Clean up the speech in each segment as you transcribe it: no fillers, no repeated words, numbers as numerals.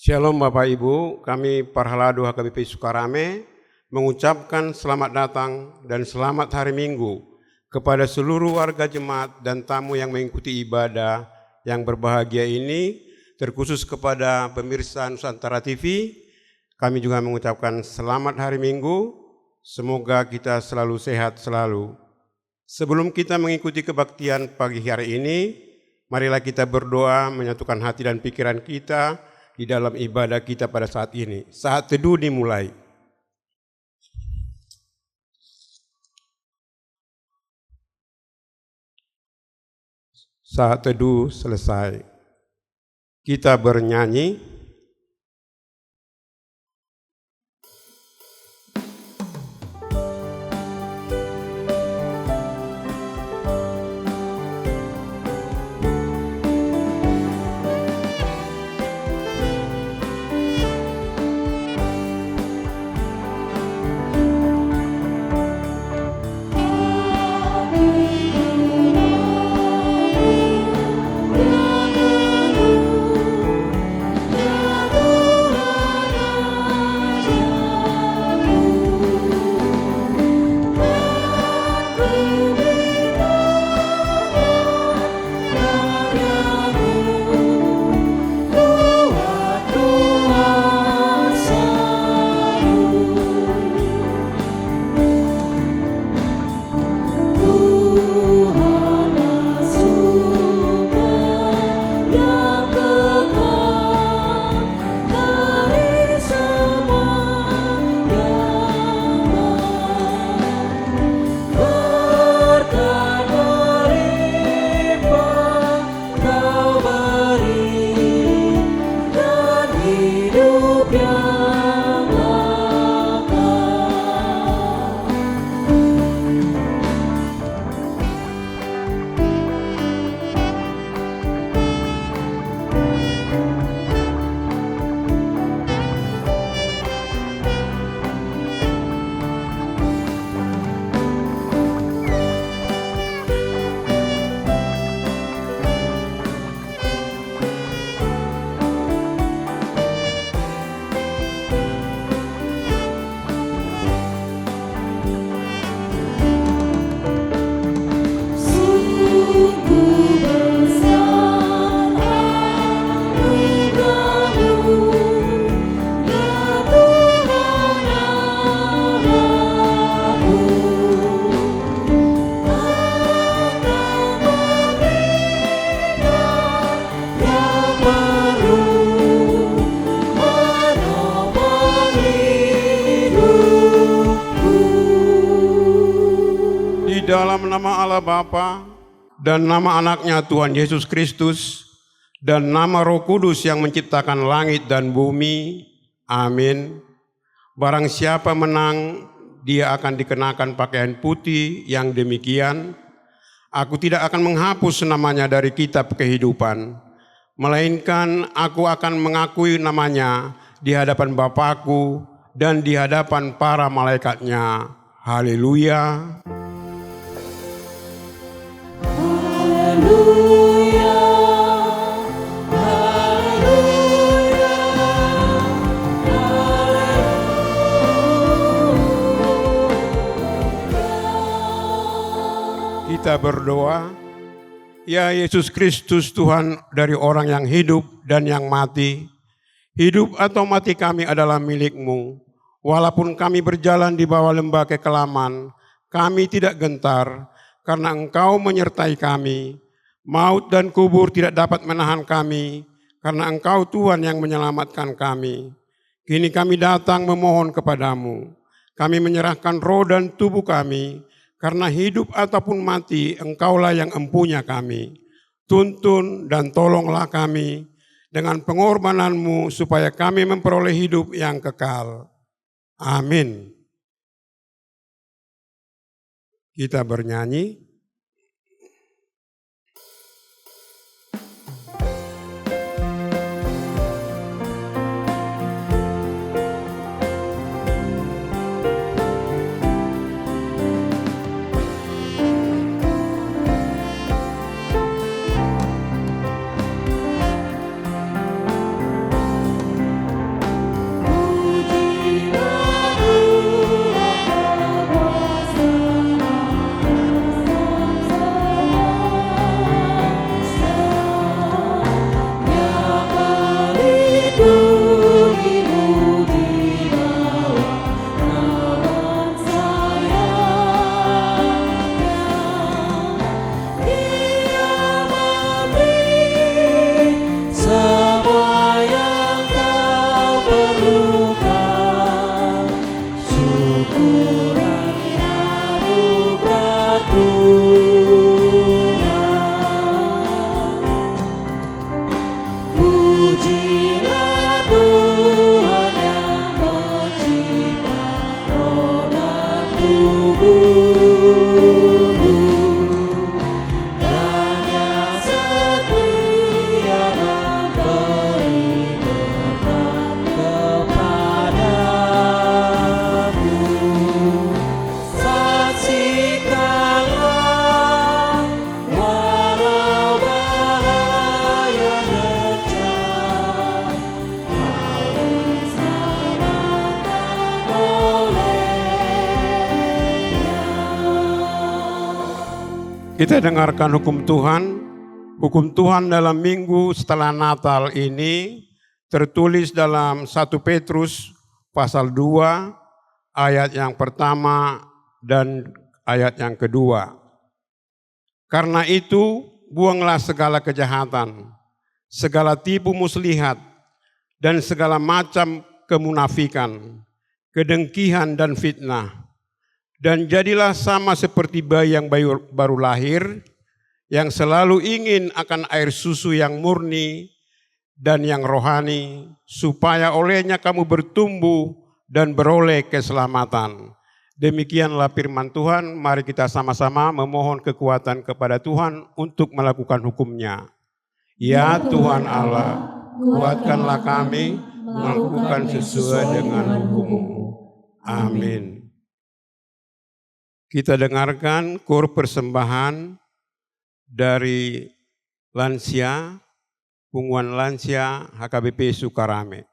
Shalom Bapak Ibu, kami Parhaladu HKBP Sukarame mengucapkan selamat datang dan selamat hari Minggu kepada seluruh warga jemaat dan tamu yang mengikuti ibadah yang berbahagia ini, terkhusus kepada pemirsa Nusantara TV. Kami juga mengucapkan selamat hari Minggu, semoga kita selalu sehat selalu. Sebelum kita mengikuti kebaktian pagi hari ini, marilah kita berdoa menyatukan hati dan pikiran kita di dalam ibadah kita pada saat ini. Saat teduh dimulai. Saat teduh selesai. Kita bernyanyi. Dalam nama Allah Bapa dan nama anaknya Tuhan Yesus Kristus dan nama Roh Kudus yang menciptakan langit dan bumi. Amin. Barang siapa menang, dia akan dikenakan pakaian putih yang demikian. Aku tidak akan menghapus namanya dari kitab kehidupan, melainkan aku akan mengakui namanya di hadapan Bapakku dan di hadapan para malaikatnya. Haleluya. Haleluya, haleluya, haleluya. Kita berdoa, ya Yesus Kristus Tuhan dari orang yang hidup dan yang mati. Hidup atau mati kami adalah milik-Mu. Walaupun kami berjalan di bawah lembah kekelaman, kami tidak gentar karena Engkau menyertai kami. Maut dan kubur tidak dapat menahan kami, karena Engkau Tuhan yang menyelamatkan kami. Kini kami datang memohon kepadamu. Kami menyerahkan roh dan tubuh kami, karena hidup ataupun mati Engkaulah yang empunya kami. Tuntun dan tolonglah kami dengan pengorbanan-Mu supaya kami memperoleh hidup yang kekal. Amin. Kita bernyanyi. Kita dengarkan hukum Tuhan. Hukum Tuhan dalam minggu setelah Natal ini tertulis dalam 1 Petrus pasal 2 ayat yang pertama dan ayat yang kedua. Karena itu buanglah segala kejahatan, segala tipu muslihat, dan segala macam kemunafikan, kedengkian dan fitnah. Dan jadilah sama seperti bayi yang baru lahir, yang selalu ingin akan air susu yang murni dan yang rohani, supaya olehnya kamu bertumbuh dan beroleh keselamatan. Demikianlah firman Tuhan, mari kita sama-sama memohon kekuatan kepada Tuhan untuk melakukan hukum-Nya. Ya Tuhan Allah, kuatkanlah kami melakukan sesuai dengan hukum-Mu. Amin. Kita dengarkan kor persembahan dari lansia, Punggungan Lansia HKBP Sukarame.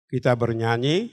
Kita bernyanyi.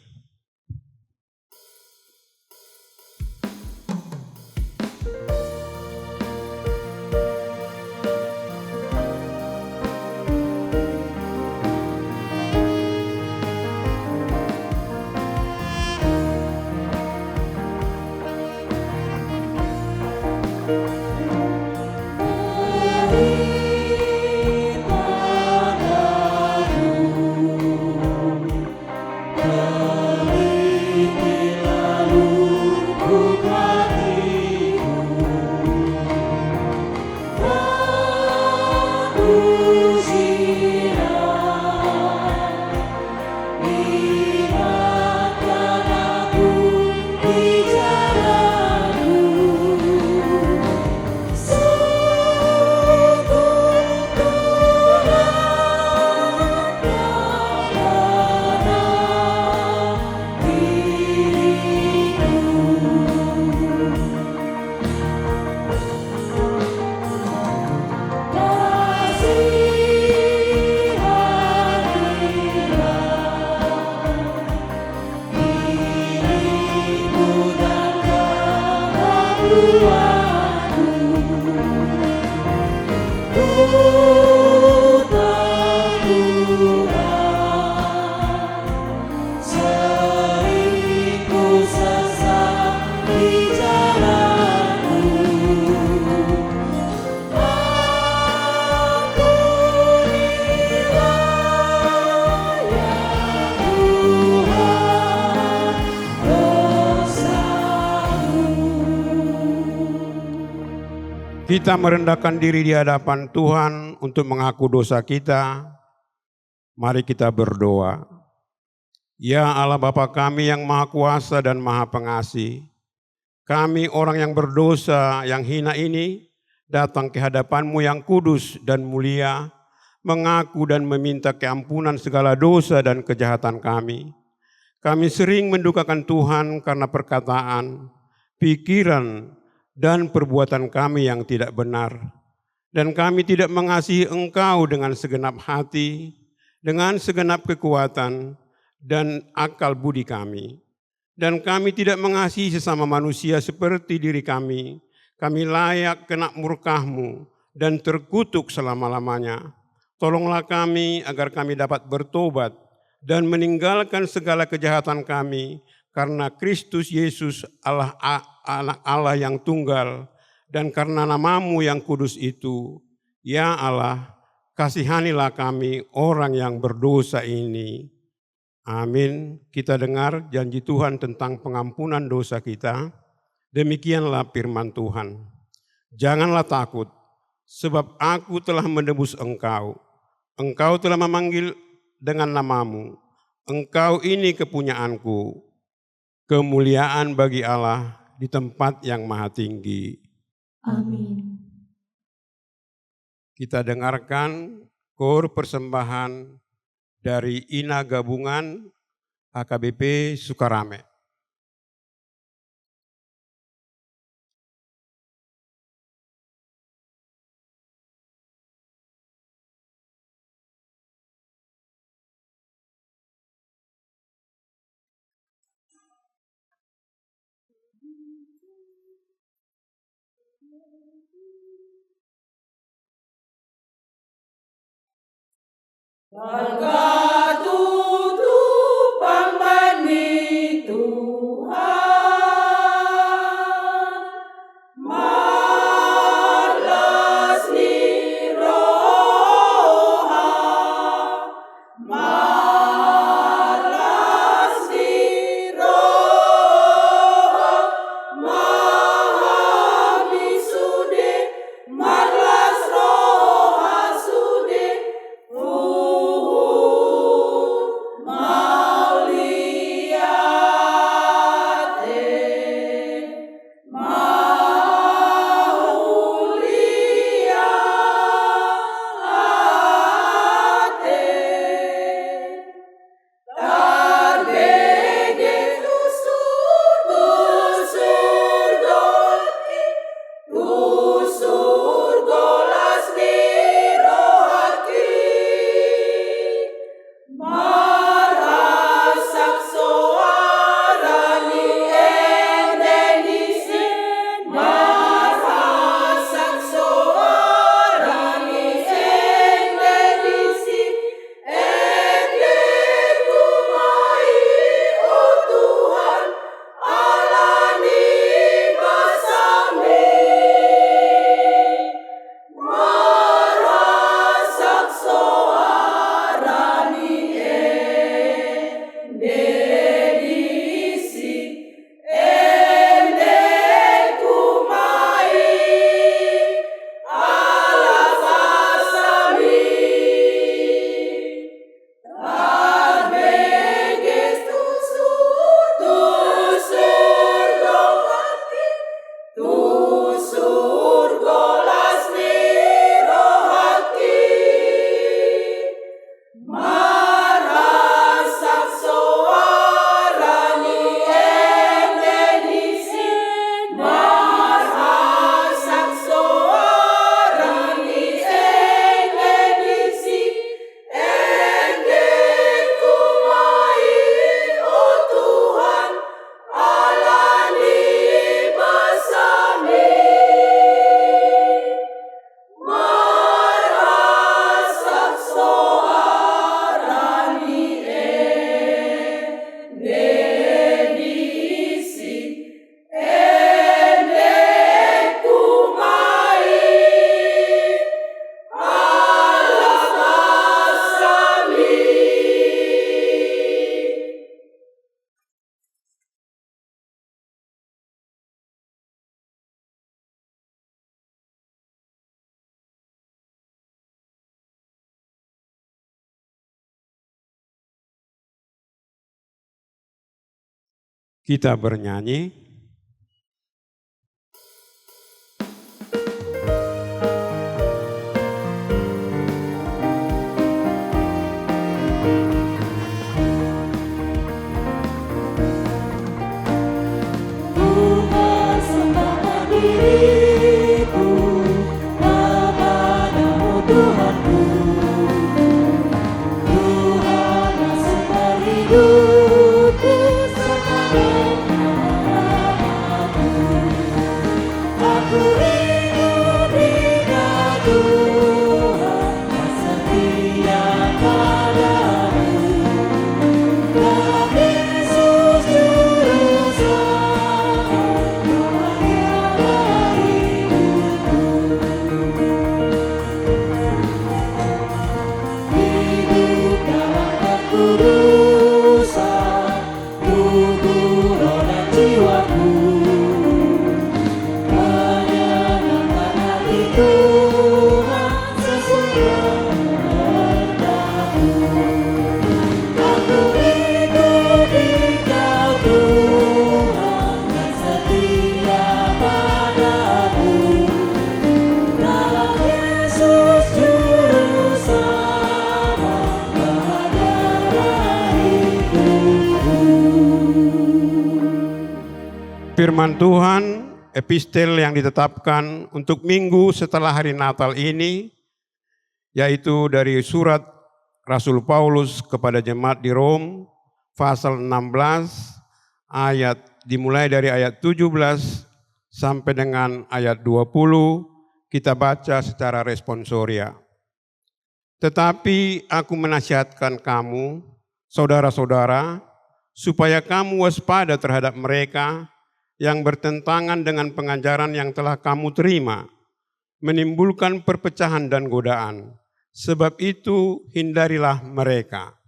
Kita merendahkan diri di hadapan Tuhan untuk mengaku dosa kita. Mari kita berdoa. Ya Allah Bapa kami yang Maha Kuasa dan Maha Pengasih, kami orang yang berdosa, yang hina ini, datang ke hadapan-Mu yang kudus dan mulia, mengaku dan meminta keampunan segala dosa dan kejahatan kami. Kami sering mendukakan Tuhan karena perkataan, pikiran, dan perbuatan kami yang tidak benar. Dan kami tidak mengasihi Engkau dengan segenap hati, dengan segenap kekuatan, dan akal budi kami. Dan kami tidak mengasihi sesama manusia seperti diri kami. Kami layak kena murka-Mu dan terkutuk selama-lamanya. Tolonglah kami agar kami dapat bertobat dan meninggalkan segala kejahatan kami, karena Kristus Yesus Allah anak Allah yang tunggal, dan karena nama-Mu yang kudus itu. Ya Allah, kasihanilah kami orang yang berdosa ini. Amin. Kita dengar janji Tuhan tentang pengampunan dosa kita. Demikianlah firman Tuhan. Janganlah takut, sebab aku telah menebus engkau. Engkau telah memanggil dengan nama-Mu. Engkau ini kepunyaanku. Kemuliaan bagi Allah di tempat yang maha tinggi. Amin. Kita dengarkan kor persembahan dari Ina Gabungan HKBP Sukarame. Bangga tutup pambani Tuhan, malas ni roha, malas ni roha, mahami sude, malas roha sude. Kita bernyanyi. Tuhan sembahkan diriku kepadamu Tuhanku. Tuhan yang sumber hidupku serta rahmatku. Aku rindu dengan Tuhan yang setia padamu. Dalam Yesus Juru Selamat, bahagialah hidupku. Hidup dalam kekudusan, tubuh, roh dan jiwaku. Menyenangkan hati Tuhan sesuai kehendakmu. Aku rindu Dikau Tuhan yang setia padamu. Dalam Yesus Juru Selamat, bahagialah hidupku. Firman Tuhan, epistel yang ditetapkan untuk minggu setelah hari Natal ini, yaitu dari surat Rasul Paulus kepada jemaat di Rom, pasal 16, dimulai dari ayat 17 sampai dengan ayat 20, kita baca secara responsoria. Tetapi aku menasihatkan kamu, saudara-saudara, supaya kamu waspada terhadap mereka yang bertentangan dengan pengajaran yang telah kamu terima, menimbulkan perpecahan dan godaan. Sebab itu hindarilah mereka.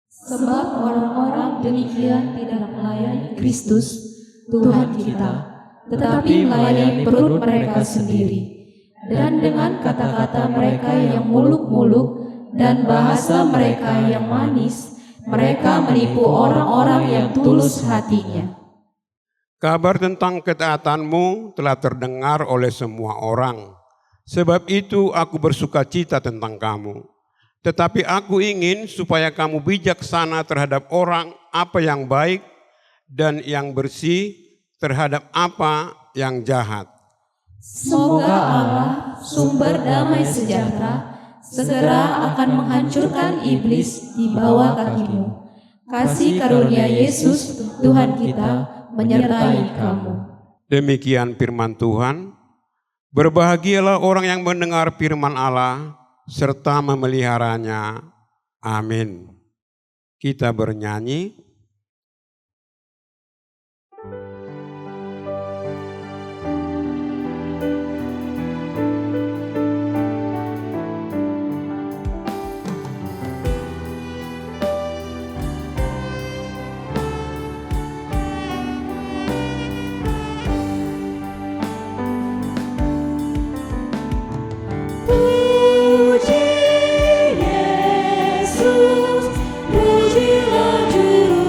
Sebab orang-orang demikian tidak melayani Kristus, Tuhan kita, tetapi melayani perut mereka sendiri. Dan dengan kata-kata mereka yang muluk-muluk dan bahasa mereka yang manis, mereka menipu orang-orang yang tulus hatinya. Kabar tentang ketaatanmu telah terdengar oleh semua orang. Sebab itu aku bersuka cita tentang kamu. Tetapi aku ingin supaya kamu bijaksana terhadap orang apa yang baik dan yang bersih, terhadap apa yang jahat. Semoga Allah, sumber damai sejahtera, segera akan menghancurkan iblis di bawah kakimu. Kasih karunia Yesus, Tuhan kita, menyertai kamu. Demikian firman Tuhan. Berbahagialah orang yang mendengar firman Allah serta memeliharanya. Amin. Kita bernyanyi. Puji Yesus, pujilah Juru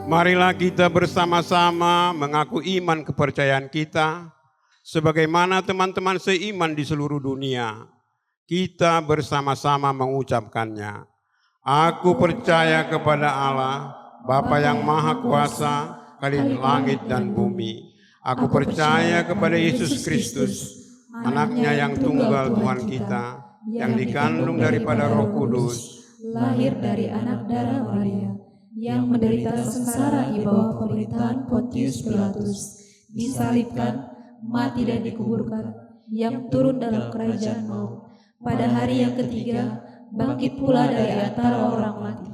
Marilah kita bersama-sama mengaku iman kepercayaan kita, sebagaimana teman-teman seiman di seluruh dunia. Kita bersama-sama mengucapkannya. Aku percaya kepada Allah, Bapa yang Maha Kuasa, Khalid langit dan bumi. Aku percaya kepada Yesus Kristus, anaknya yang tunggal Tuhan kita, yang dikandung daripada Roh Kudus, lahir dari anak darah Maria, yang menderita sengsara di bawah pemerintahan Pontius Pilatus, disalibkan, mati dan dikuburkan, yang turun dalam kerajaan maut. Pada hari yang ketiga, bangkit pula dari antara orang mati,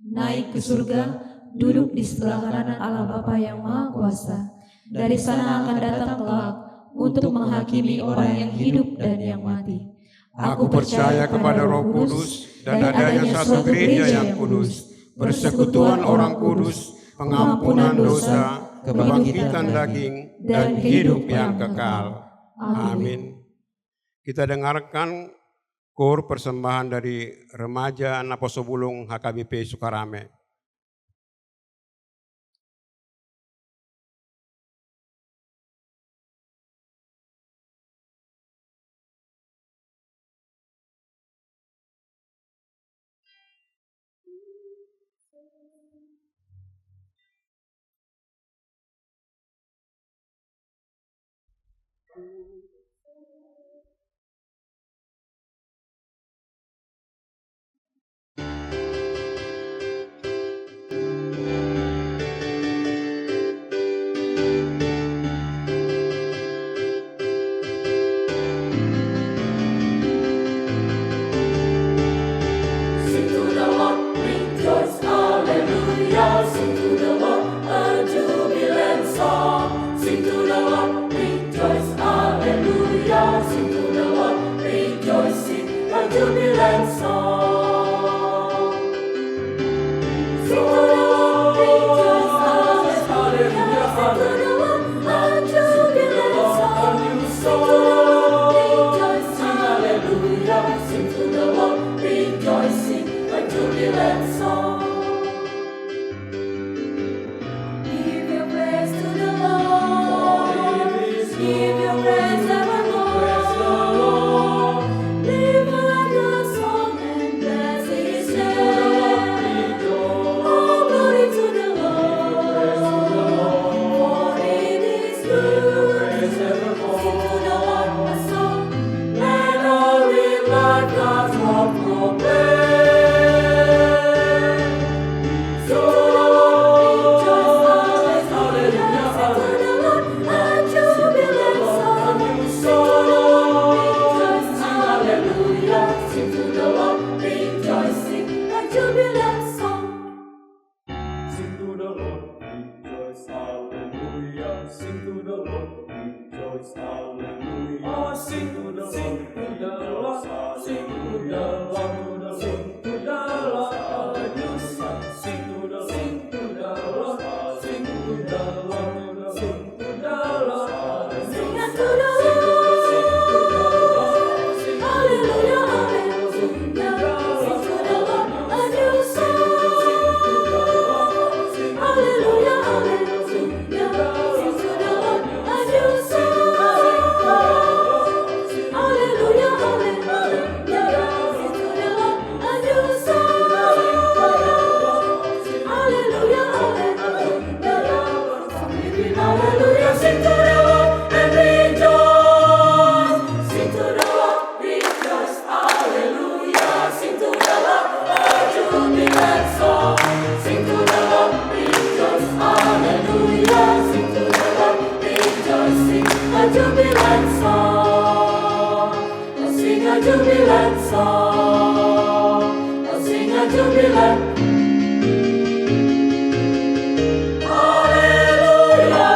naik ke surga, duduk di sebelah kanan Allah Bapa yang Maha Kuasa. Dari sana akan datang kelak untuk menghakimi orang yang hidup dan yang mati. Aku percaya kepada Roh Kudus dan adanya satu gereja yang kudus, persekutuan orang kudus, pengampunan dosa, kebangkitan daging, dan hidup yang kekal. Amin. Kita dengarkan KOR persembahan dari remaja Anak Posobulung HKBP Sukarame. Sing to the Lord, rejoice, hallelujah. Sing to the Lord a jubilant song. Sing to the Lord, rejoice, hallelujah. Sing to the Lord, rejoice, sing a jubilant song. Sing to the Lord, rejoice, hallelujah. Sing to the Lord a jubilant song. Sing to the Lord, rejoice, hallelujah. Sing to the Lord, rejoicing a jubilant song. Give your praise to the Lord. Give your praise evermore. Live like a song and bless His name. Oh, glory to the Lord, for it is good. Sing to the Lord a song. Let all live like God's love proclaim. Sing to the Lord, rejoice, hallelujah. Sing to the Lord a jubilant song. Sing to the Lord, rejoice, hallelujah. Sing to the Lord, rejoicing a jubilant song. Sing to the Lord, rejoice, hallelujah. Sing to the Lord, rejoice, hallelujah. Oh, sing to the Lord, sing to the Lord, sing to the Lord, sing to the Lord, hallelujah. Sing to the Lord, sing to the Lord, sing to the Lord, sing to the Lord, Sing hallelujah. unto the Lord, hallelujah, hallelujah. Sing to the Lord a new song. Hallelujah, hallelujah. Sing to the Lord a new song. Hallelujah, hallelujah. Sing to the Lord a new song. Hallelujah, hallelujah. Sing hallelujah, sing to the Lord and rejoice. Sing to the Lord, rejoice, hallelujah. Sing to the Lord a jubilant song. Sing to the Lord, rejoice, hallelujah. Sing to the Lord, rejoice, sing a jubilant song. Oh, sing a jubilant song. Oh, sing a jubilant. Hallelujah.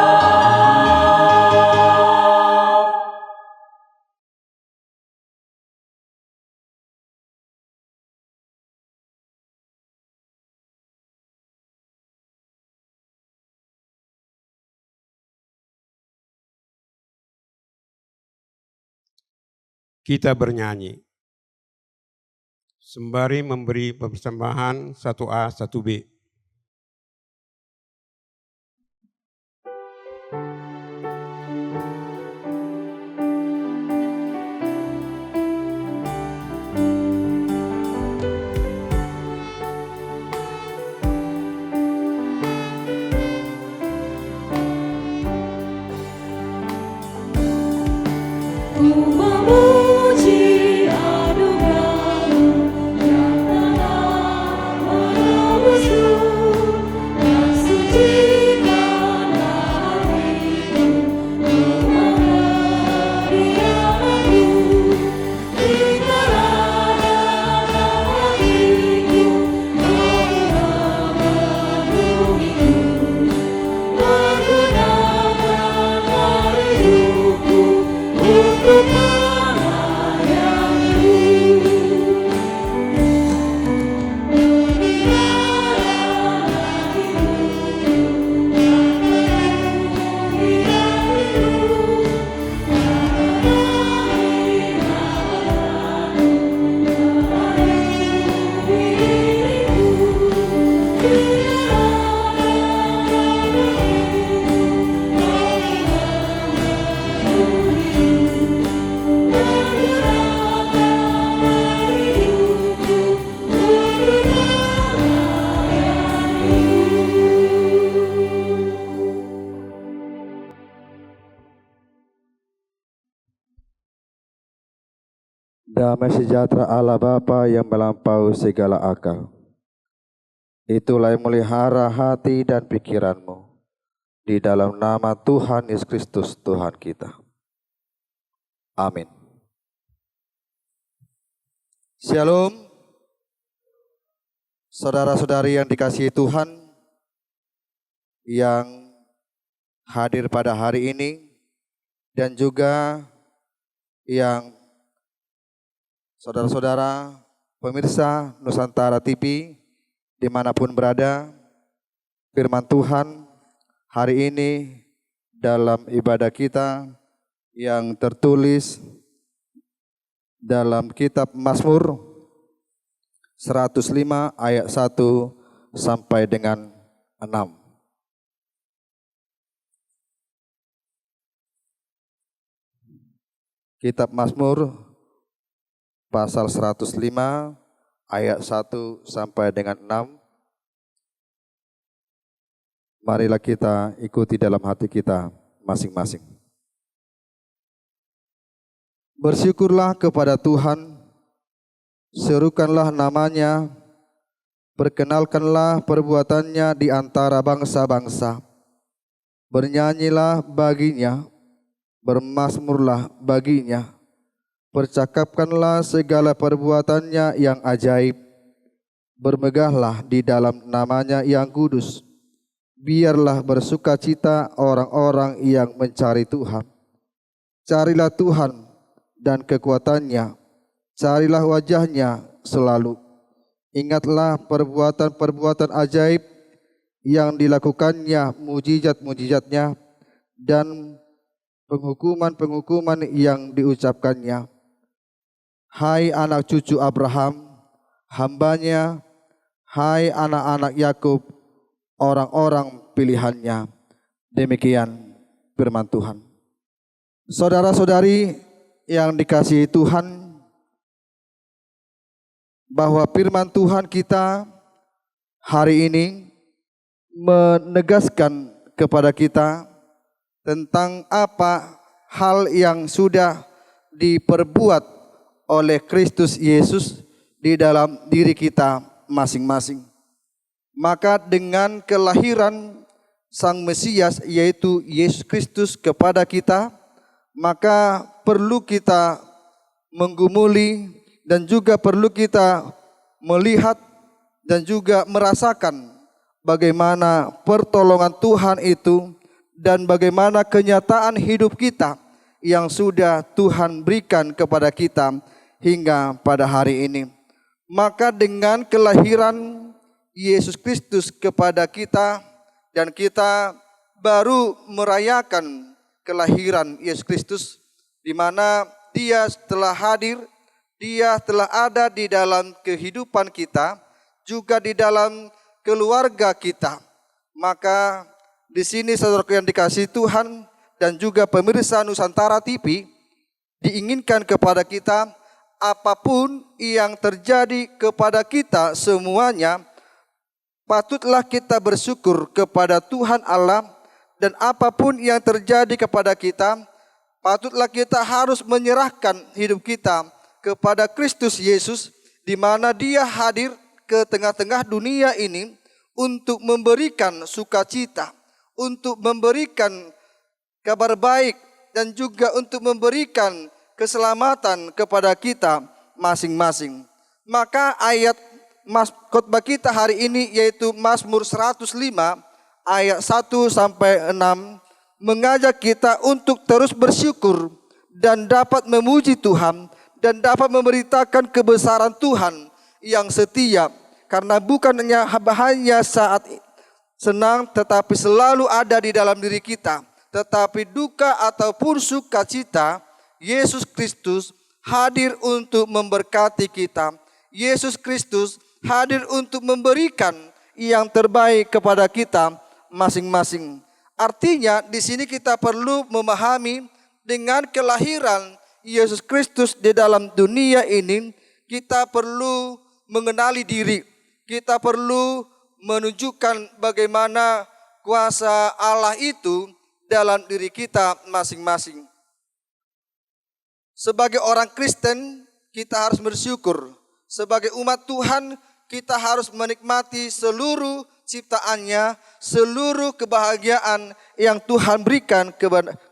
Kita bernyanyi. Sembari memberi persembahan 1A, 1B. Damai sejahtera Allah Bapa yang melampaui segala akal, itulah yang melihara hati dan pikiranmu di dalam nama Tuhan Yesus Kristus Tuhan kita. Amin. Shalom. Saudara-saudari yang dikasihi Tuhan, yang hadir pada hari ini dan juga yang saudara-saudara pemirsa Nusantara TV dimanapun berada, firman Tuhan hari ini dalam ibadah kita yang tertulis dalam kitab Mazmur 105 ayat 1 sampai dengan 6. Kitab Mazmur pasal 105 ayat 1 sampai dengan 6. Marilah kita ikuti dalam hati kita masing-masing. Bersyukurlah kepada Tuhan, serukanlah namanya, perkenalkanlah perbuatannya di antara bangsa-bangsa. Bernyanyilah baginya, bermazmurlah baginya. Percakapkanlah segala perbuatannya yang ajaib. Bermegahlah di dalam namanya yang kudus. Biarlah bersuka cita orang-orang yang mencari Tuhan. Carilah Tuhan dan kekuatannya. Carilah wajahnya selalu. Ingatlah perbuatan-perbuatan ajaib yang dilakukannya, mujizat-mujizatnya, dan penghukuman-penghukuman yang diucapkannya. Hai anak cucu Abraham, hambanya, hai anak-anak Yakub, orang-orang pilihannya. Demikian firman Tuhan. Saudara-saudari yang dikasihi Tuhan, bahwa firman Tuhan kita hari ini menegaskan kepada kita tentang apa hal yang sudah diperbuat oleh Kristus Yesus di dalam diri kita masing-masing. Maka dengan kelahiran Sang Mesias yaitu Yesus Kristus kepada kita, maka perlu kita menggumuli dan juga perlu kita melihat dan juga merasakan bagaimana pertolongan Tuhan itu dan bagaimana kenyataan hidup kita yang sudah Tuhan berikan kepada kita hingga pada hari ini. Maka dengan kelahiran Yesus Kristus kepada kita, dan kita baru merayakan kelahiran Yesus Kristus, di mana Dia telah hadir, Dia telah ada di dalam kehidupan kita, juga di dalam keluarga kita. Maka di sini saudaraku yang dikasihi Tuhan dan juga pemirsa Nusantara TV, diinginkan kepada kita apapun yang terjadi kepada kita semuanya, patutlah kita bersyukur kepada Tuhan Allah, dan apapun yang terjadi kepada kita, patutlah kita harus menyerahkan hidup kita kepada Kristus Yesus, di mana Dia hadir ke tengah-tengah dunia ini untuk memberikan sukacita, untuk memberikan kabar baik, dan juga untuk memberikan keselamatan kepada kita masing-masing. Maka ayat khotbah kita hari ini yaitu Mazmur 105 ayat 1 sampai 6 mengajak kita untuk terus bersyukur dan dapat memuji Tuhan dan dapat memberitakan kebesaran Tuhan yang setia, karena bukan hanya saat senang tetapi selalu ada di dalam diri kita, tetapi duka ataupun sukacita, Yesus Kristus hadir untuk memberkati kita. Yesus Kristus hadir untuk memberikan yang terbaik kepada kita masing-masing. Artinya di sini kita perlu memahami dengan kelahiran Yesus Kristus di dalam dunia ini, kita perlu mengenali diri. Kita perlu menunjukkan bagaimana kuasa Allah itu dalam diri kita masing-masing. Sebagai orang Kristen, kita harus bersyukur. Sebagai umat Tuhan, kita harus menikmati seluruh ciptaannya, seluruh kebahagiaan yang Tuhan berikan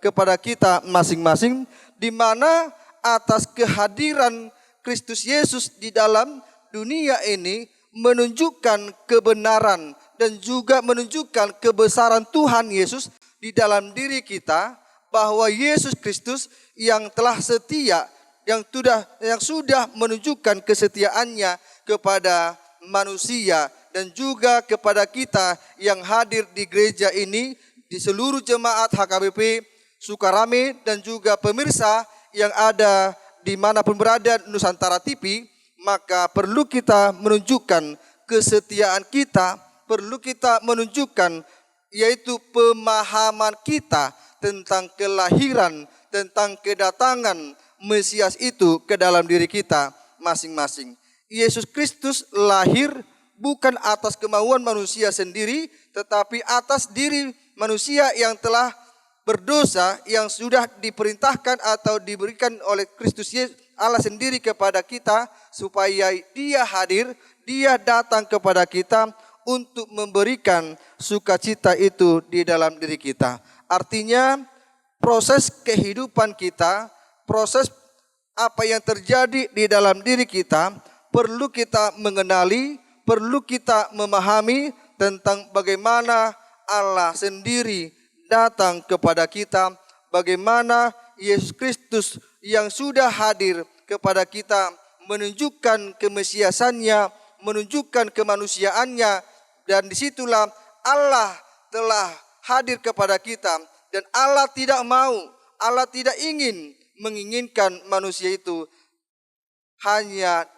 kepada kita masing-masing, di mana atas kehadiran Kristus Yesus di dalam dunia ini menunjukkan kebenaran dan juga menunjukkan kebesaran Tuhan Yesus di dalam diri kita, bahwa Yesus Kristus yang telah setia, yang sudah menunjukkan kesetiaannya kepada manusia dan juga kepada kita yang hadir di gereja ini, di seluruh jemaat HKBP Sukarame dan juga pemirsa yang ada dimanapun berada Nusantara TV, maka perlu kita menunjukkan kesetiaan kita, perlu kita menunjukkan yaitu pemahaman kita tentang kelahiran, tentang kedatangan Mesias itu ke dalam diri kita masing-masing. Yesus Kristus lahir bukan atas kemauan manusia sendiri, tetapi atas diri manusia yang telah berdosa, yang sudah diperintahkan atau diberikan oleh Kristus Yesus Allah sendiri kepada kita, supaya Dia hadir, Dia datang kepada kita untuk memberikan sukacita itu di dalam diri kita. Artinya proses kehidupan kita, proses apa yang terjadi di dalam diri kita, perlu kita mengenali, perlu kita memahami tentang bagaimana Allah sendiri datang kepada kita, bagaimana Yesus Kristus yang sudah hadir kepada kita menunjukkan kemesiasannya, menunjukkan kemanusiaannya, dan disitulah Allah telah hadir kepada kita. Dan Allah tidak mau, Allah tidak menginginkan manusia itu hanya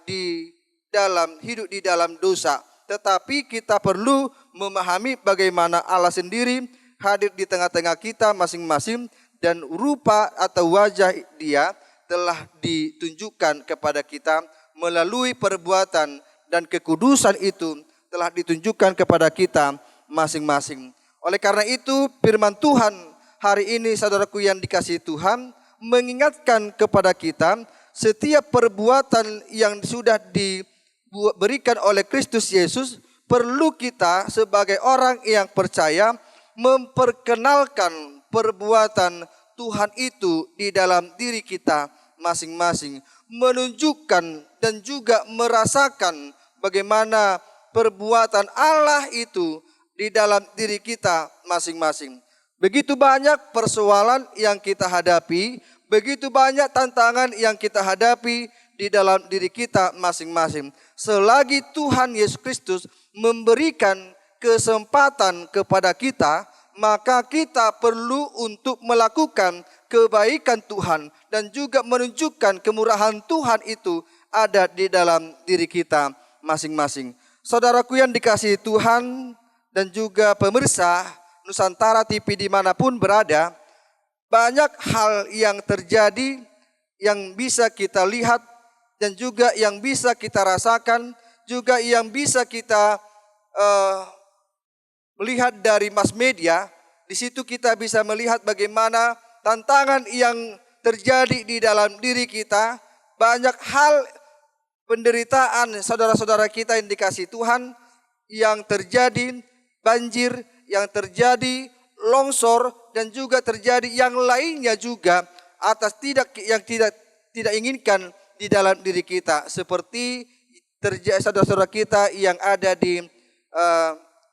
hidup di dalam dosa. Tetapi kita perlu memahami bagaimana Allah sendiri hadir di tengah-tengah kita masing-masing, dan rupa atau wajah Dia telah ditunjukkan kepada kita melalui perbuatan, dan kekudusan itu telah ditunjukkan kepada kita masing-masing. Oleh karena itu firman Tuhan hari ini, saudaraku yang dikasihi Tuhan, mengingatkan kepada kita setiap perbuatan yang sudah diberikan oleh Kristus Yesus, perlu kita sebagai orang yang percaya memperkenalkan perbuatan Tuhan itu di dalam diri kita masing-masing, menunjukkan dan juga merasakan bagaimana perbuatan Allah itu di dalam diri kita masing-masing. Begitu banyak persoalan yang kita hadapi, begitu banyak tantangan yang kita hadapi di dalam diri kita masing-masing. Selagi Tuhan Yesus Kristus memberikan kesempatan kepada kita, maka kita perlu untuk melakukan kebaikan Tuhan dan juga menunjukkan kemurahan Tuhan itu ada di dalam diri kita masing-masing. Saudaraku yang dikasihi Tuhan dan juga pemirsa Nusantara TV dimanapun berada, banyak hal yang terjadi yang bisa kita lihat dan juga yang bisa kita rasakan, juga yang bisa kita melihat dari mass media. Di situ kita bisa melihat bagaimana tantangan yang terjadi di dalam diri kita, banyak hal penderitaan saudara-saudara kita yang dikasihi Tuhan yang terjadi, banjir yang terjadi, longsor, dan juga terjadi yang lainnya juga atas yang tidak inginkan di dalam diri kita, seperti terjadi saudara-saudara kita yang ada di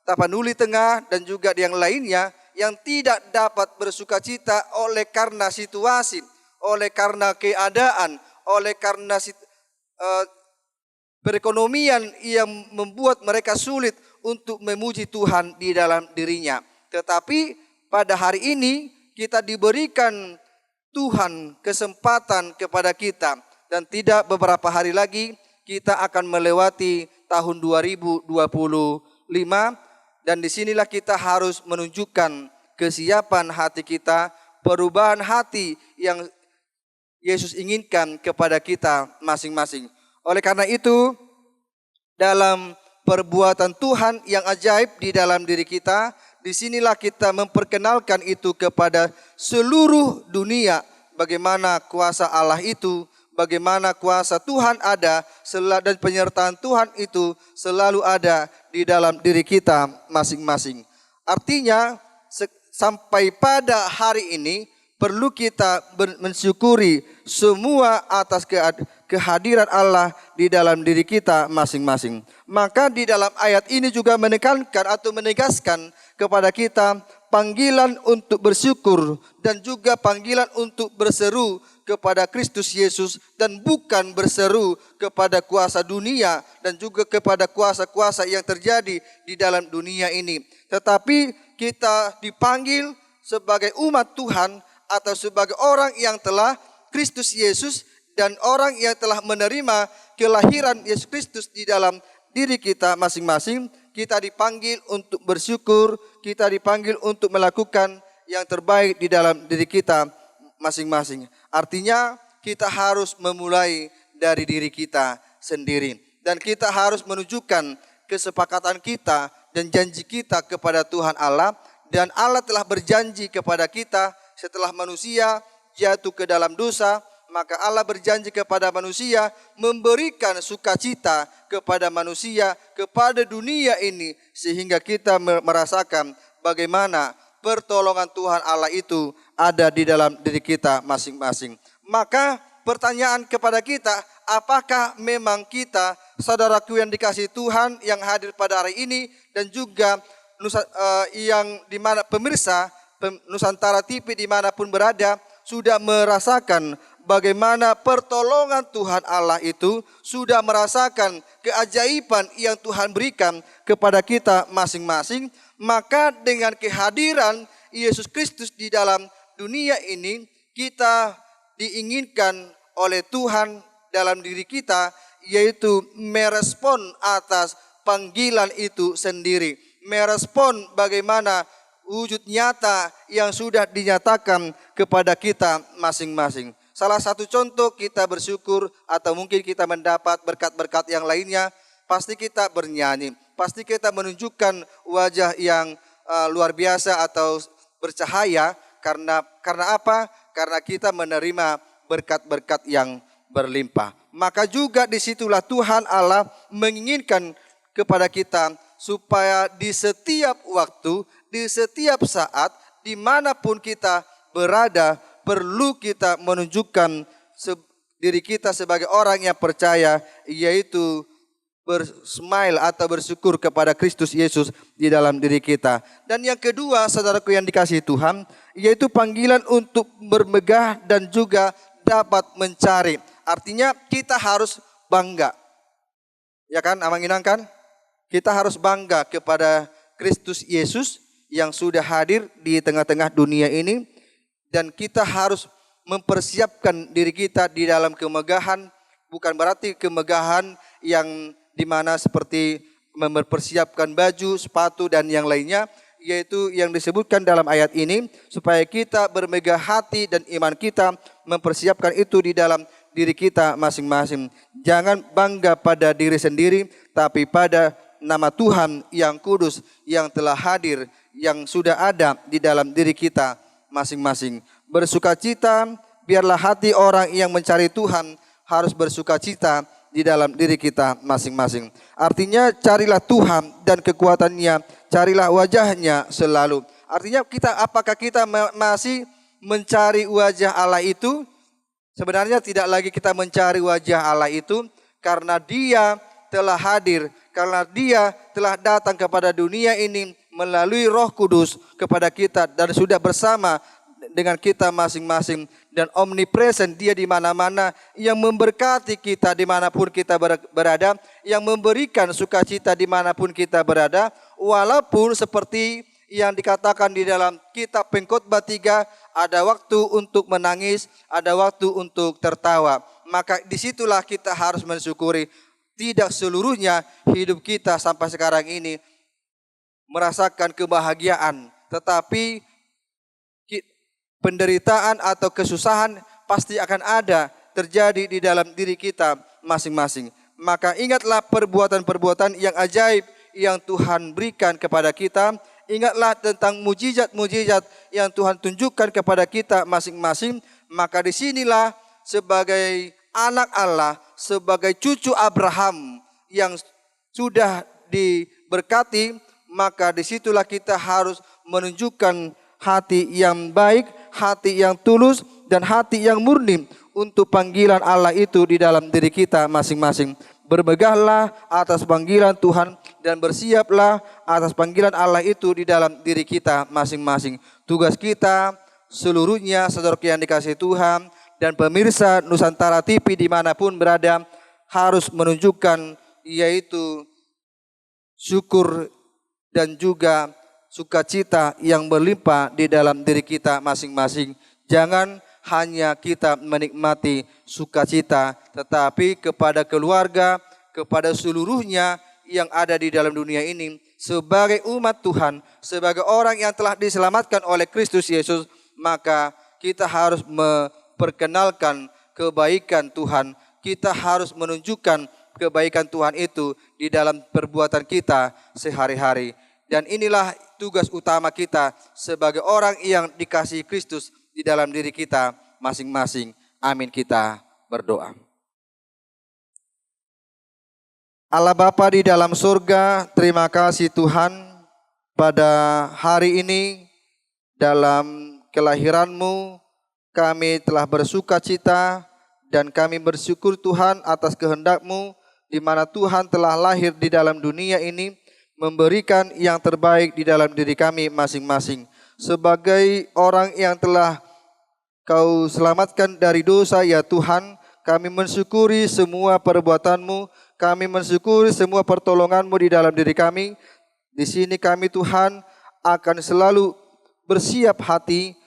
Tapanuli Tengah dan juga yang lainnya yang tidak dapat bersukacita oleh karena situasi, oleh karena keadaan, oleh karena perekonomian yang membuat mereka sulit untuk memuji Tuhan di dalam dirinya. Tetapi pada hari ini kita diberikan Tuhan kesempatan kepada kita, dan tidak beberapa hari lagi kita akan melewati tahun 2025, dan disinilah kita harus menunjukkan kesiapan hati kita, perubahan hati yang Yesus inginkan kepada kita masing-masing. Oleh karena itu, dalam perbuatan Tuhan yang ajaib di dalam diri kita, disinilah kita memperkenalkan itu kepada seluruh dunia, bagaimana kuasa Allah itu bagaimana kuasa Tuhan ada dan penyertaan Tuhan itu selalu ada di dalam diri kita masing-masing. Artinya sampai pada hari ini perlu kita mensyukuri semua atas kehadiran Allah di dalam diri kita masing-masing. Maka di dalam ayat ini juga menekankan atau menegaskan kepada kita panggilan untuk bersyukur dan juga panggilan untuk berseru kepada Kristus Yesus dan bukan berseru kepada kuasa dunia dan juga kepada kuasa-kuasa yang terjadi di dalam dunia ini. Tetapi kita dipanggil sebagai umat Tuhan atau sebagai orang yang telah Kristus Yesus dan orang yang telah menerima kelahiran Yesus Kristus di dalam diri kita masing-masing. Kita dipanggil untuk bersyukur, kita dipanggil untuk melakukan yang terbaik di dalam diri kita masing-masing. Artinya kita harus memulai dari diri kita sendiri. Dan kita harus menunjukkan kesepakatan kita dan janji kita kepada Tuhan Allah. Dan Allah telah berjanji kepada kita setelah manusia jatuh ke dalam dosa, maka Allah berjanji kepada manusia memberikan sukacita kepada manusia, kepada dunia ini, sehingga kita merasakan bagaimana pertolongan Tuhan Allah itu ada di dalam diri kita masing-masing. Maka pertanyaan kepada kita, apakah memang kita, saudaraku yang dikasihi Tuhan yang hadir pada hari ini, dan juga yang dimana pemirsa Nusantara TV dimanapun berada, sudah merasakan bagaimana pertolongan Tuhan Allah itu, sudah merasakan keajaiban yang Tuhan berikan kepada kita masing-masing. Maka dengan kehadiran Yesus Kristus di dalam dunia ini, kita diinginkan oleh Tuhan dalam diri kita, yaitu merespon atas panggilan itu sendiri. Merespon bagaimana wujud nyata yang sudah dinyatakan kepada kita masing-masing. Salah satu contoh kita bersyukur atau mungkin kita mendapat berkat-berkat yang lainnya, pasti kita bernyanyi, pasti kita menunjukkan wajah yang luar biasa atau bercahaya. Karena apa? Karena kita menerima berkat-berkat yang berlimpah. Maka juga disitulah Tuhan Allah menginginkan kepada kita supaya di setiap waktu, di setiap saat, dimanapun kita berada, perlu kita menunjukkan diri kita sebagai orang yang percaya, yaitu bersmile atau bersyukur kepada Kristus Yesus di dalam diri kita. Dan yang kedua, saudaraku yang dikasihi Tuhan, yaitu panggilan untuk bermegah dan juga dapat mencari. Artinya kita harus bangga. Ya kan, Amang Inang kan? Kita harus bangga kepada Kristus Yesus yang sudah hadir di tengah-tengah dunia ini. Dan kita harus mempersiapkan diri kita di dalam kemegahan. Bukan berarti kemegahan yang dimana seperti mempersiapkan baju, sepatu dan yang lainnya. Yaitu yang disebutkan dalam ayat ini. Supaya kita bermegah hati dan iman kita mempersiapkan itu di dalam diri kita masing-masing. Jangan bangga pada diri sendiri, tapi pada nama Tuhan yang kudus yang telah hadir, yang sudah ada di dalam diri kita masing-masing. Bersukacita, biarlah hati orang yang mencari Tuhan harus bersukacita di dalam diri kita masing-masing. Artinya carilah Tuhan dan kekuatannya, carilah wajahnya selalu. Artinya apakah kita masih mencari wajah Allah itu? Sebenarnya tidak lagi kita mencari wajah Allah itu, karena Dia telah hadir, karena Dia telah datang kepada dunia ini melalui Roh Kudus kepada kita dan sudah bersama dengan kita masing-masing, dan omnipresent Dia di mana-mana, yang memberkati kita dimanapun kita berada, yang memberikan sukacita dimanapun kita berada. Walaupun seperti yang dikatakan di dalam kitab Pengkhotbah 3, ada waktu untuk menangis, ada waktu untuk tertawa. Maka disitulah kita harus mensyukuri. Tidak seluruhnya hidup kita sampai sekarang ini merasakan kebahagiaan, tetapi penderitaan atau kesusahan pasti akan ada terjadi di dalam diri kita masing-masing. Maka ingatlah perbuatan-perbuatan yang ajaib yang Tuhan berikan kepada kita. Ingatlah tentang mujizat-mujizat yang Tuhan tunjukkan kepada kita masing-masing. Maka disinilah sebagai anak Allah, sebagai cucu Abraham yang sudah diberkati, maka disitulah kita harus menunjukkan hati yang baik, hati yang tulus, dan hati yang murni untuk panggilan Allah itu di dalam diri kita masing-masing. Bermegahlah atas panggilan Tuhan dan bersiaplah atas panggilan Allah itu di dalam diri kita masing-masing. Tugas kita seluruhnya, saudara yang dikasihi Tuhan dan pemirsa Nusantara TV dimanapun berada, harus menunjukkan yaitu syukur dan juga sukacita yang berlimpah di dalam diri kita masing-masing. Jangan hanya kita menikmati sukacita, tetapi kepada keluarga, kepada seluruhnya yang ada di dalam dunia ini, sebagai umat Tuhan, sebagai orang yang telah diselamatkan oleh Kristus Yesus, maka kita harus memperkenalkan kebaikan Tuhan. Kita harus menunjukkan kebaikan Tuhan itu di dalam perbuatan kita sehari-hari. Dan inilah tugas utama kita sebagai orang yang dikasihi Kristus di dalam diri kita masing-masing. Amin, kita berdoa. Allah Bapa di dalam surga, terima kasih Tuhan pada hari ini dalam kelahiran-Mu kami telah bersuka cita dan kami bersyukur Tuhan atas kehendak-Mu di mana Tuhan telah lahir di dalam dunia ini memberikan yang terbaik di dalam diri kami masing-masing. Sebagai orang yang telah Kau selamatkan dari dosa ya Tuhan, kami mensyukuri semua perbuatan-Mu, kami mensyukuri semua pertolongan-Mu di dalam diri kami. Di sini kami Tuhan akan selalu bersiap hati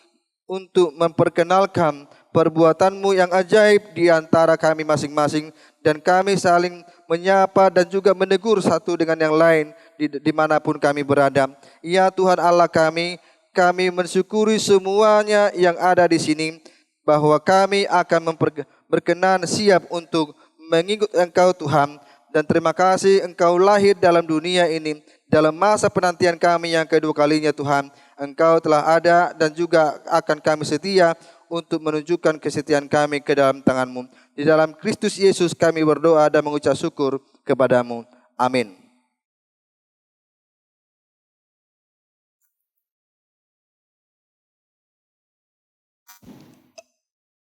untuk memperkenalkan perbuatan-Mu yang ajaib di antara kami masing-masing, dan kami saling menyapa dan juga menegur satu dengan yang lain dimanapun kami berada. Ya Tuhan Allah kami mensyukuri semuanya yang ada di sini, bahwa kami akan berkenan siap untuk mengikut Engkau Tuhan. Dan terima kasih Engkau lahir dalam dunia ini, dalam masa penantian kami yang kedua kalinya Tuhan. Engkau telah ada dan juga akan kami setia untuk menunjukkan kesetiaan kami ke dalam tangan-Mu. Di dalam Kristus Yesus kami berdoa dan mengucap syukur kepada-Mu. Amin.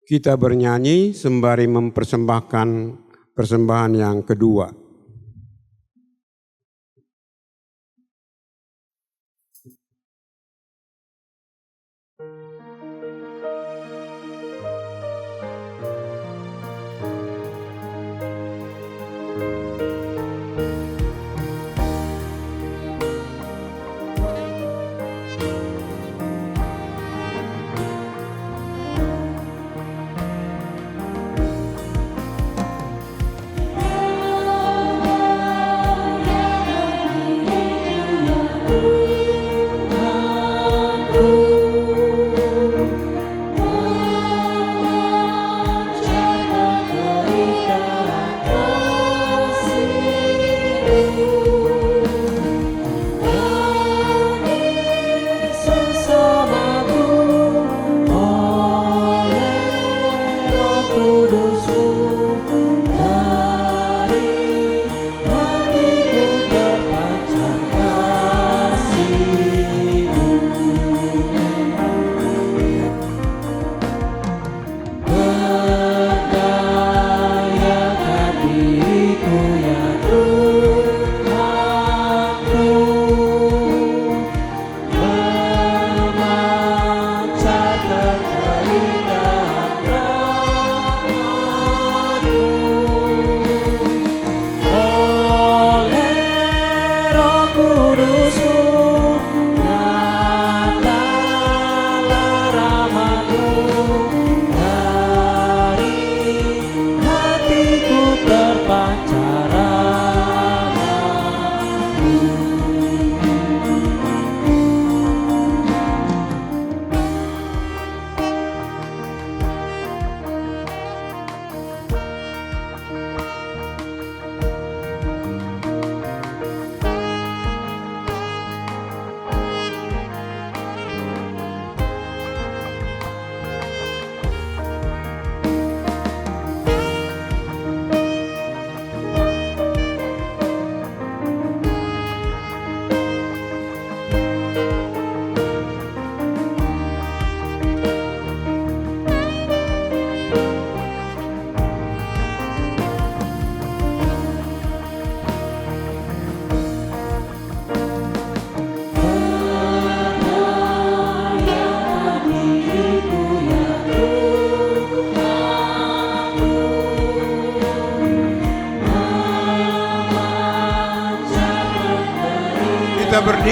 Kita bernyanyi sembari mempersembahkan persembahan yang kedua.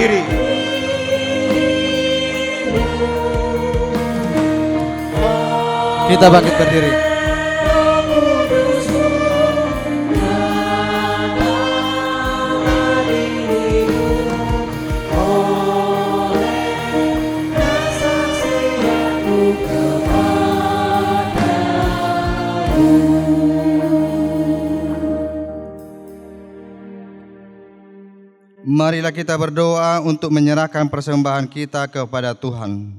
berdiri. Kita bangkit berdiri. Marilah kita berdoa untuk menyerahkan persembahan kita kepada Tuhan.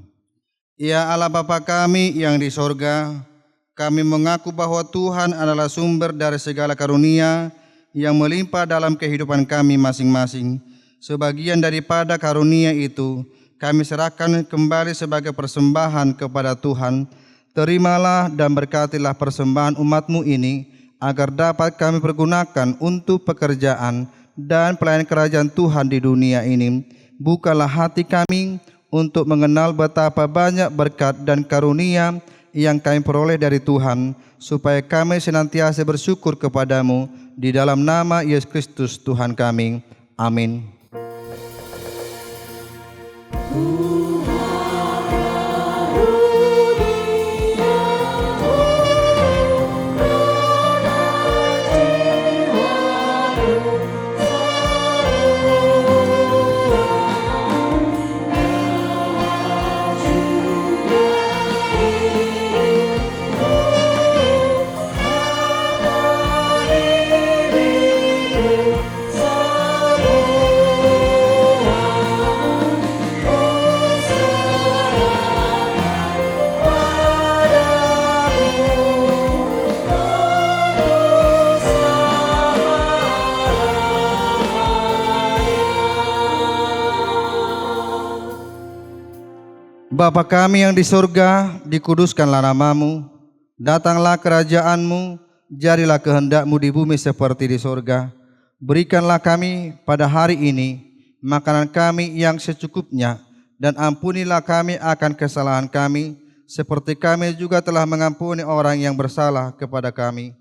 Ya Allah Bapa kami yang di sorga, kami mengaku bahwa Tuhan adalah sumber dari segala karunia yang melimpah dalam kehidupan kami masing-masing. Sebagian daripada karunia itu kami serahkan kembali sebagai persembahan kepada Tuhan. Terimalah dan berkatilah persembahan umat-Mu ini, agar dapat kami pergunakan untuk pekerjaan dan pelayanan kerajaan Tuhan di dunia ini. Bukalah hati kami untuk mengenal betapa banyak berkat dan karunia yang kami peroleh dari Tuhan, supaya kami senantiasa bersyukur kepadamu di dalam nama Yesus Kristus Tuhan kami. Amin. Bapa kami yang di surga, dikuduskanlah namamu, datanglah kerajaanmu, jadilah kehendak-Mu di bumi seperti di surga. Berikanlah kami pada hari ini makanan kami yang secukupnya, dan ampunilah kami akan kesalahan kami, seperti kami juga telah mengampuni orang yang bersalah kepada kami.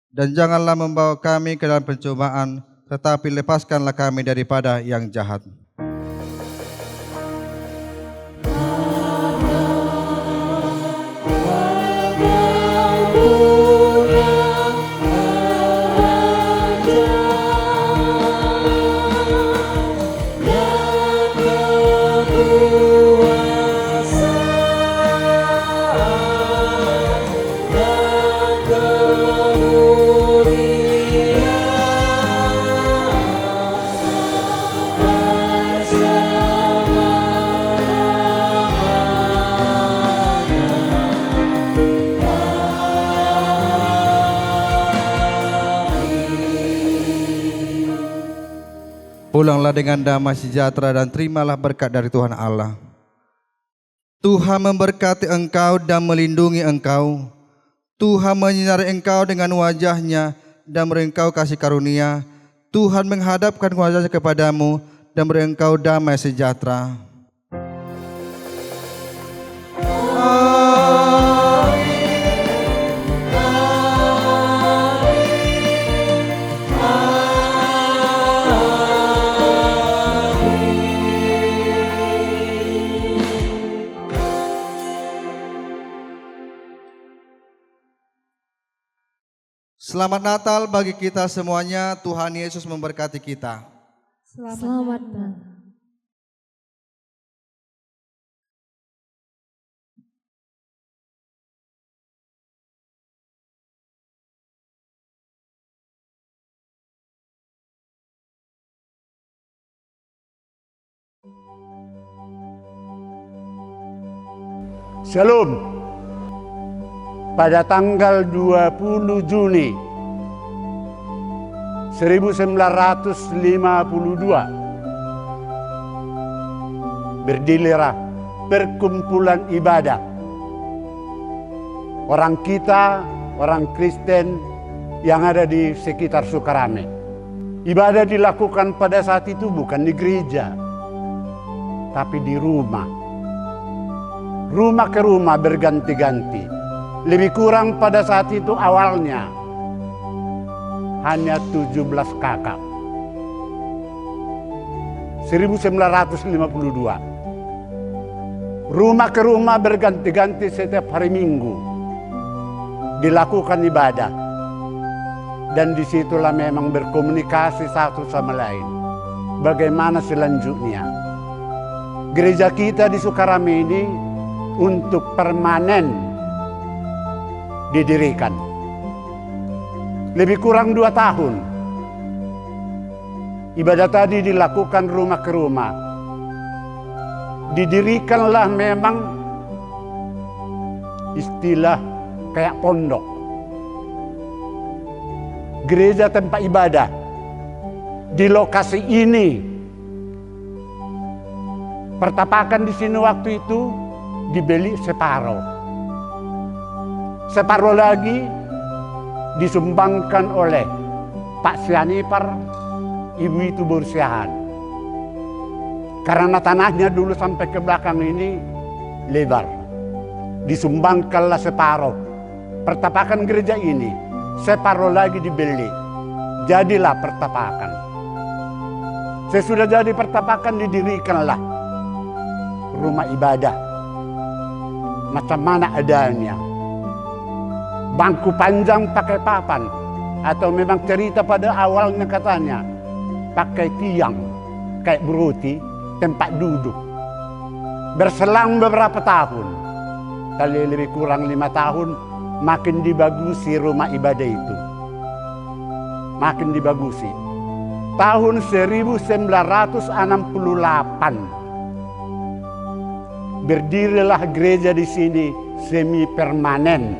Dan janganlah membawa kami ke dalam pencobaan, tetapi lepaskanlah kami daripada yang jahat. Pulanglah dengan damai sejahtera dan terimalah berkat dari Tuhan Allah. Tuhan memberkati engkau dan melindungi engkau. Tuhan menyinari engkau dengan wajah-Nya dan beri engkau kasih karunia. Tuhan menghadapkan wajah-Nya kepadamu dan beri engkau damai sejahtera. Selamat Natal bagi kita semuanya. Tuhan Yesus memberkati kita. Selamat Natal. Shalom. Pada tanggal 20 Juni 1952 berdirilah perkumpulan ibadah orang kita, orang Kristen yang ada di sekitar Sukarame. Ibadah dilakukan pada saat itu bukan di gereja, tapi di rumah. Rumah ke rumah berganti-ganti. Lebih kurang pada saat itu awalnya hanya 17 kakak. 1952. Rumah ke rumah berganti-ganti setiap hari Minggu dilakukan ibadah. Dan disitulah memang berkomunikasi satu sama lain. Bagaimana selanjutnya? Gereja kita di Sukarame ini untuk permanen didirikan. Lebih kurang 2 tahun. Ibadah tadi dilakukan rumah ke rumah. Didirikanlah memang istilah kayak pondok. Gereja tempat ibadah di lokasi ini. Pertapakan di sini waktu itu dibeli separuh. Separuh lagi disumbangkan oleh Pak Sianipar, Ibu itu Bursiahan. Karena tanahnya dulu sampai ke belakang ini lebar. Disumbangkanlah separuh. Pertapakan gereja ini, separuh lagi dibeli. Jadilah pertapakan. Sesudah jadi pertapakan didirikanlah rumah ibadah. Macam mana adanya. Bangku panjang pakai papan. Atau memang cerita pada awalnya katanya pakai tiang kayak beruti, tempat duduk. Berselang beberapa tahun, kali lebih kurang 5 tahun, makin dibagusi rumah ibadah itu. Makin dibagusi. Tahun 1968 berdirilah gereja di sini semi permanen.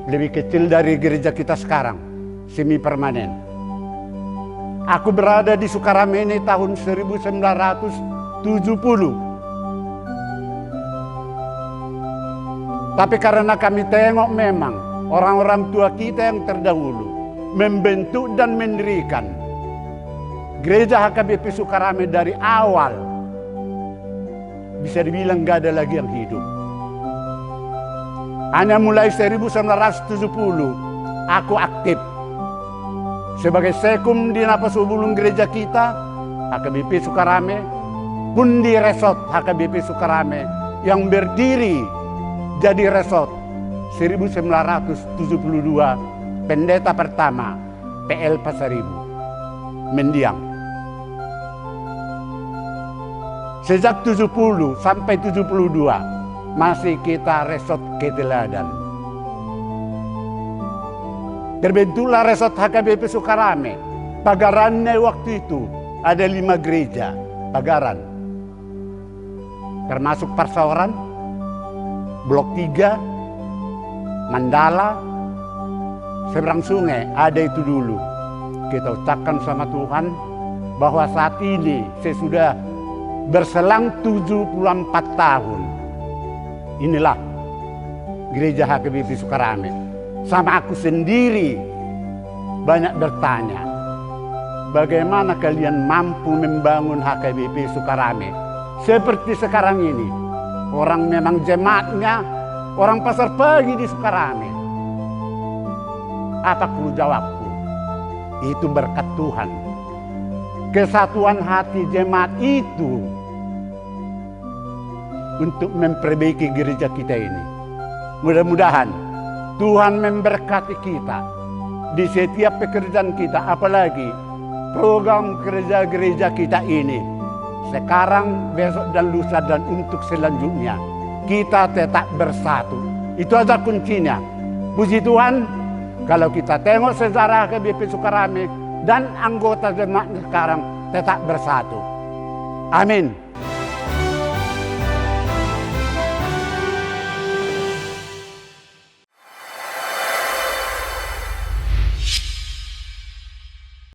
Lebih kecil dari gereja kita sekarang, semi permanen. Aku berada di Sukarame ini tahun 1970. Tapi karena kami tengok memang orang-orang tua kita yang terdahulu membentuk dan mendirikan gereja HKBP Sukarame dari awal, bisa dibilang gak ada lagi yang hidup. Hanya mulai 1970 aku aktif sebagai sekum di napas hubung gereja kita HKBP Sukarame, pun di resort HKBP Sukarame yang berdiri jadi resort 1972, pendeta pertama PL Pasaribu mendiang. Sejak 70 sampai 72 masih kita resort Keteladan. Terbentuklah resort HKBP Sukarame. Pagarannya waktu itu ada 5 gereja pagaran. Termasuk Persawaran, Blok 3, Mandala, seberang sungai ada itu dulu. Kita ucapkan sama Tuhan bahwa saat ini sesudah berselang 74 tahun. Inilah gereja HKBP Sukarame. Sama aku sendiri banyak bertanya, bagaimana kalian mampu membangun HKBP Sukarame seperti sekarang ini? Orang memang jemaatnya orang pasar pagi di Sukarame. Apa ku jawabku? Itu berkat Tuhan. Kesatuan hati jemaat itu untuk memperbaiki gereja kita ini. Mudah-mudahan Tuhan memberkati kita di setiap pekerjaan kita, apalagi program gereja-gereja kita ini. Sekarang, besok dan lusa dan untuk selanjutnya kita tetap bersatu. Itu aja kuncinya. Puji Tuhan, kalau kita tengok sejarah HKBP Sukarame dan anggota jemaat sekarang tetap bersatu. Amin.